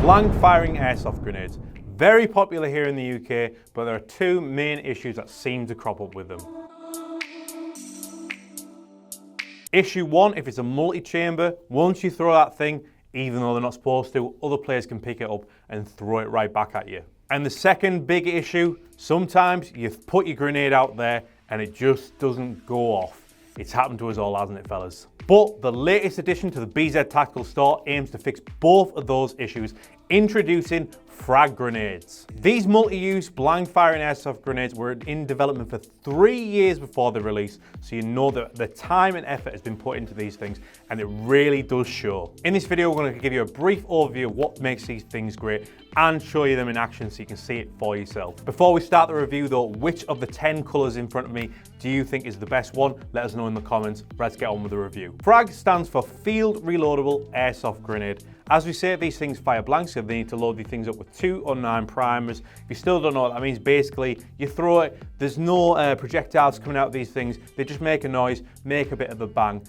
Blank firing airsoft grenades. Very popular here in the UK, but there are two main issues that seem to crop up with them. Issue one, if it's a multi-chamber, once you throw that thing, even though they're not supposed to, other players can pick it up and throw it right back at you. And the second big issue, sometimes you put your grenade out there and it just doesn't go off. It's happened to us all, hasn't it, fellas? But the latest addition to the BZ Tactical store aims to fix both of those issues, introducing FRAG grenades. These multi-use blank firing airsoft grenades were in development for 3 years before the release, so you know that the time and effort has been put into these things, and it really does show. In this video, we're going to give you a brief overview of what makes these things great and show you them in action so you can see it for yourself. Before we start the review though, which of the 10 colours in front of me do you think is the best one? Let us know in the comments. Let's get on with the review. FRAG stands for Field Reloadable Airsoft Grenade. As we say, these things fire blanks, so they need to load these things up with 209 primers. If you still don't know what that means, basically, you throw it, there's no projectiles coming out of these things, they just make a noise, make a bit of a bang,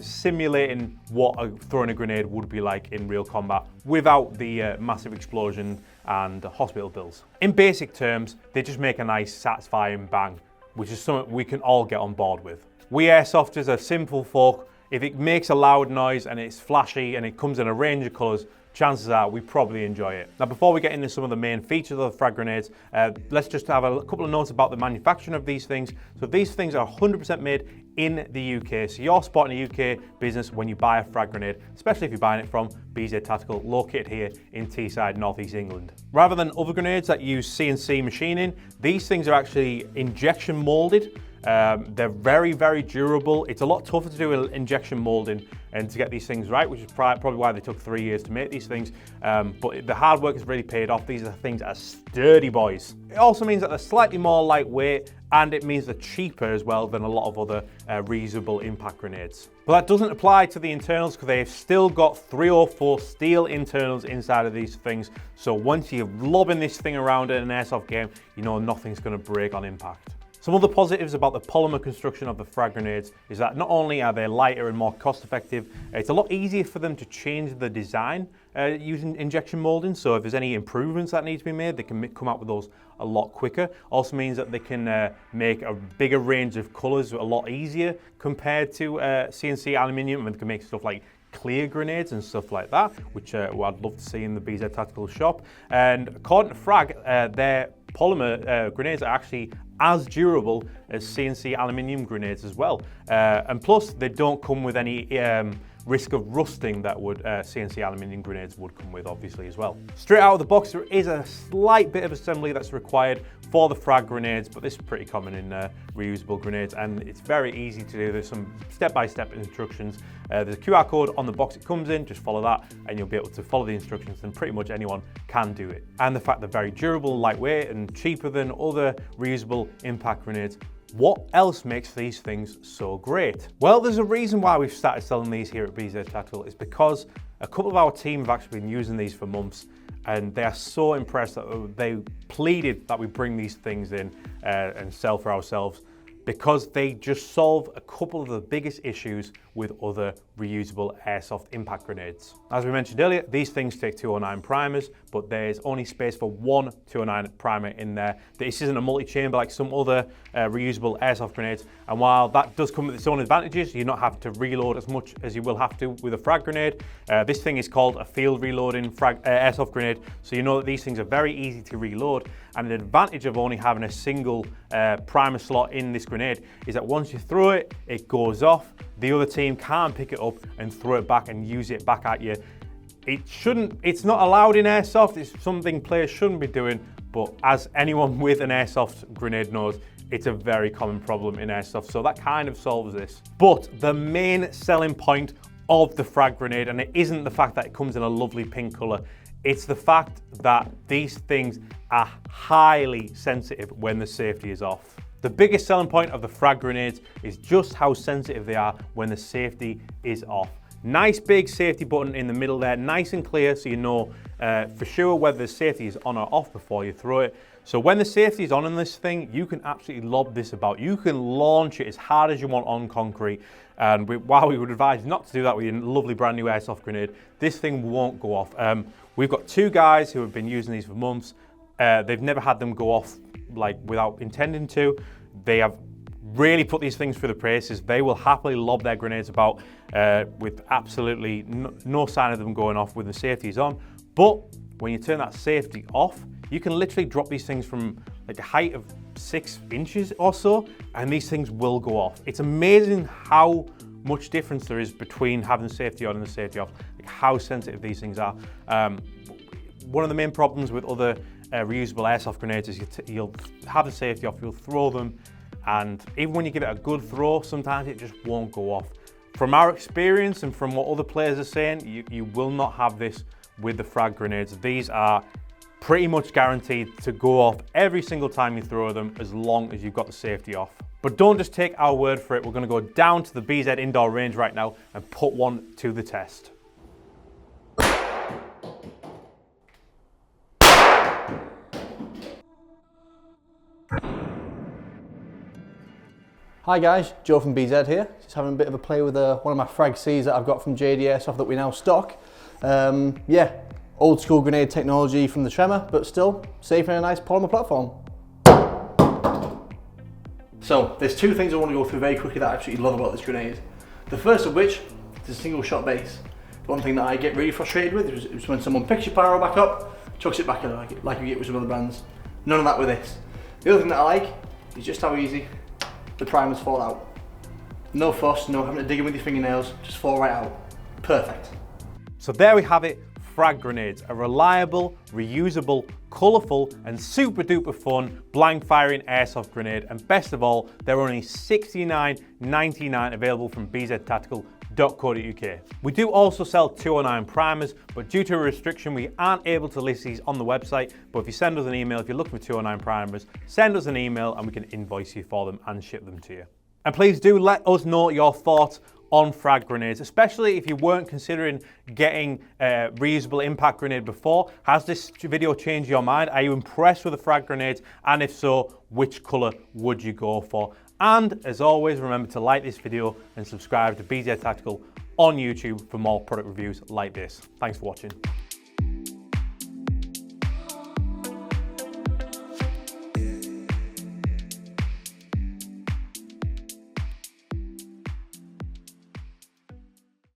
simulating what throwing a grenade would be like in real combat without the massive explosion and hospital bills. In basic terms, they just make a nice, satisfying bang, which is something we can all get on board with. We airsofters are simple folk. If it makes a loud noise and it's flashy and it comes in a range of colours, chances are we probably enjoy it. Now, before we get into some of the main features of the FRAG grenades, let's just have a couple of notes about the manufacturing of these things. So these things are 100% made in the UK. So you're spotting a UK business when you buy a FRAG grenade, especially if you're buying it from BZ Tactical, located here in Teesside, North East England. Rather than other grenades that use CNC machining, these things are actually injection molded. They're very, very durable. It's a lot tougher to do injection molding and to get these things right, which is probably why they took 3 years to make these things. But the hard work has really paid off. These are things that are sturdy boys. It also means that they're slightly more lightweight, and it means they're cheaper as well than a lot of other reusable impact grenades. But that doesn't apply to the internals, because they've still got 304 steel internals inside of these things. So once you're lobbing this thing around in an airsoft game, you know nothing's going to break on impact. Some other positives about the polymer construction of the FRAG grenades is that not only are they lighter and more cost effective, it's a lot easier for them to change the design using injection molding. So if there's any improvements that need to be made, they can come out with those a lot quicker. Also means that they can make a bigger range of colours a lot easier compared to CNC aluminium, and they can make stuff like clear grenades and stuff like that, which I'd love to see in the BZ Tactical shop. And according to FRAG, their polymer grenades are actually as durable as CNC aluminium grenades as well. And plus, they don't come with any risk of rusting that would CNC aluminium grenades would come with, obviously, as well. Straight out of the box, there is a slight bit of assembly that's required for the FRAG grenades, but this is pretty common in reusable grenades, and it's very easy to do. There's some step-by-step instructions. There's a QR code on the box it comes in, just follow that, and you'll be able to follow the instructions, and pretty much anyone can do it. And the fact they're very durable, lightweight, and cheaper than other reusable impact grenades. What else makes these things so great? Well, there's a reason why we've started selling these here at BZ Tactical. It's because a couple of our team have actually been using these for months, and they are so impressed that they pleaded that we bring these things in and sell for ourselves, because they just solve a couple of the biggest issues with other reusable airsoft impact grenades. As we mentioned earlier, these things take 209 primers, but there's only space for one 209 primer in there. This isn't a multi-chamber like some other reusable airsoft grenades, and while that does come with its own advantages, you're not having to reload as much as you will have to with a FRAG grenade. This thing is called a field reloading airsoft grenade, so you know that these things are very easy to reload, and the advantage of only having a single primer slot in this grenade is that once you throw it, it goes off. The other team can't pick it up and throw it back and use it back at you. It's not allowed in airsoft. It's something players shouldn't be doing, but as anyone with an airsoft grenade knows, it's a very common problem in airsoft, so that kind of solves this. But the main selling point of the FRAG grenade, and it isn't the fact that it comes in a lovely pink colour, it's the fact that these things are highly sensitive when the safety is off. The biggest selling point of the FRAG grenades is just how sensitive they are when the safety is off. Nice big safety button in the middle there, nice and clear, so you know for sure whether the safety is on or off before you throw it. So when the safety is on in this thing, you can absolutely lob this about. You can launch it as hard as you want on concrete, And while we would advise not to do that with your lovely brand new airsoft grenade, this thing won't go off. We've got 2 guys who have been using these for months. They've never had them go off like without intending to. They have really put these things through the paces. They will happily lob their grenades about with absolutely no sign of them going off with the safeties on. But when you turn that safety off, you can literally drop these things from like a height of 6 inches or so, and these things will go off. It's amazing how much difference there is between having the safety on and the safety off, like how sensitive these things are. One of the main problems with other reusable airsoft grenades is you'll have the safety off, you'll throw them, and even when you give it a good throw, sometimes it just won't go off. From our experience and from what other players are saying, you will not have this with the frag grenades. These are pretty much guaranteed to go off every single time you throw them, as long as you've got the safety off. But don't just take our word for it. We're going to go down to the BZ indoor range right now and put one to the test. Hi guys, Joe from BZ here. Just having a bit of a play with one of my FRAG-Cs that I've got from JD Airsoft that we now stock. Yeah, old school grenade technology from the Tremor, but still safe in a nice polymer platform. So there's 2 things I want to go through very quickly that I absolutely love about this grenade. The first of which is a single shot base. The one thing that I get really frustrated with is when someone picks your pyro back up, chucks it back in like you get with some other brands. None of that with this. The other thing that I like is just how easy the primers fall out. No fuss, no having to dig in with your fingernails, just fall right out. Perfect. So there we have it, frag grenades, a reliable, reusable, colourful and super duper fun blank firing airsoft grenade, and best of all, they're only $69.99 available from bztactical.co.uk. We do also sell 209 primers, but due to a restriction we aren't able to list these on the website. But if you send us an email, if you're looking for 209 primers, send us an email and we can invoice you for them and ship them to you. And please do let us know your thoughts on frag grenades, especially if you weren't considering getting a reusable impact grenade before. Has this video changed your mind? Are you impressed with the frag grenades? And if so, which colour would you go for? And as always, remember to like this video and subscribe to BZ Tactical on YouTube for more product reviews like this. Thanks for watching.